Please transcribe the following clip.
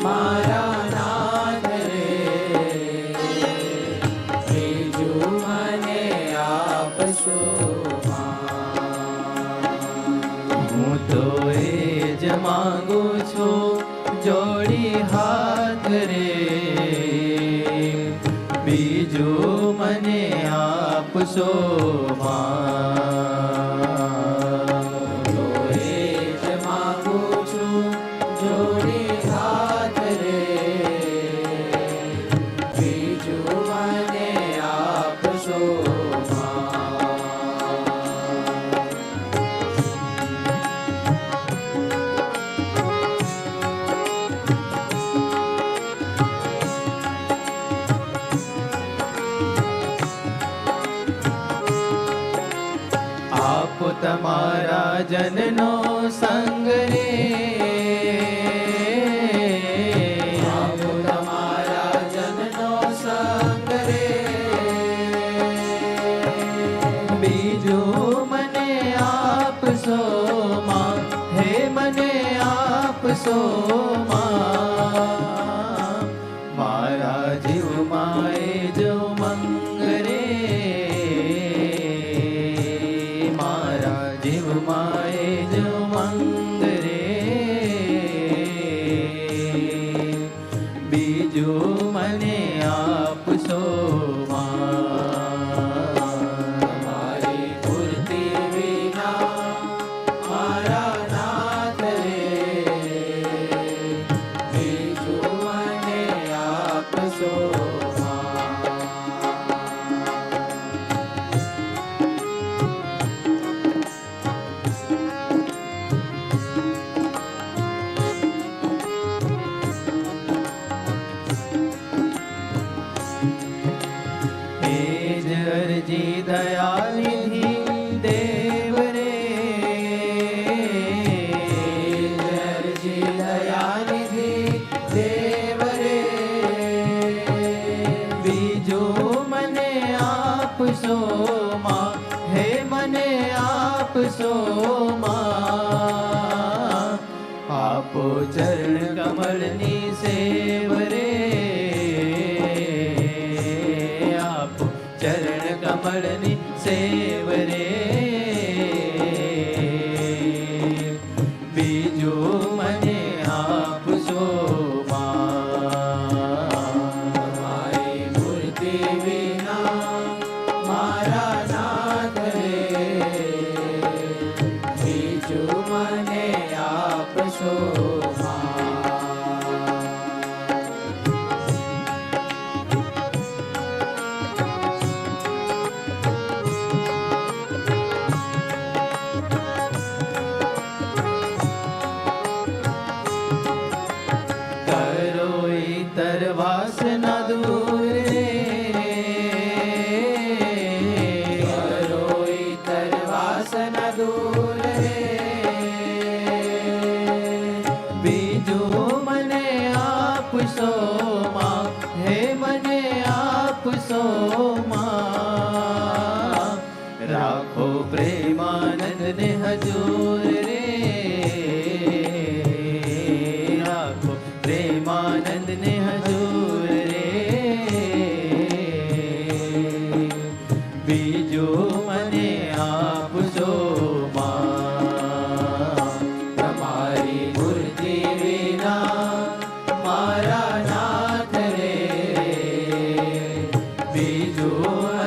મારા નાથ રે, બીજું મને આપશો હું તો એ જ માંગુ છું જોડી હાથ રે, બીજું મને આપશો તો એ જ માંગુ છું જોડી હાથ રે, બીજું મને આપશો આપો તમારા જનનો સંગ રે, આપો તમારા જનનો સંગ રે, બીજું મને આપશો માં, હે મને આપશો માં, મારા જીવમાં એ જો મંગ રે, મારા જીવમાં એ જો મંગ રે, બીજું મને આપશો તમારી મૂર્તિ વિના મારા નાથ રે, બીજું મને આપશો એ જ અરજી દયાનિધિ દેવ રે, અરજી દયાનિધિ દેવ રે, બીજું મને આપશો માં, હે મને આપશો માં, આપો ચરણ કમળની સેવ રે, આપો ચરણ કમળની સેવ રે, બીજું મને આપશો તમારી મૂર્તિ વિના મારા નાથ રે, બીજું મને આપશો કરો ઈતર વાસના દૂર રે, કરો ઈતર વાસના દૂર રે, બીજું મને આપશો માં, હે મને આપશો માં, રાખો પ્રેમાનંદ ને હજૂર રે, રાખો પ્રેમાનંદ ને હજૂર રે, બીજું મને આપશો માં, તમારી મૂર્તિ વિના મારા નાથ રે, બીજું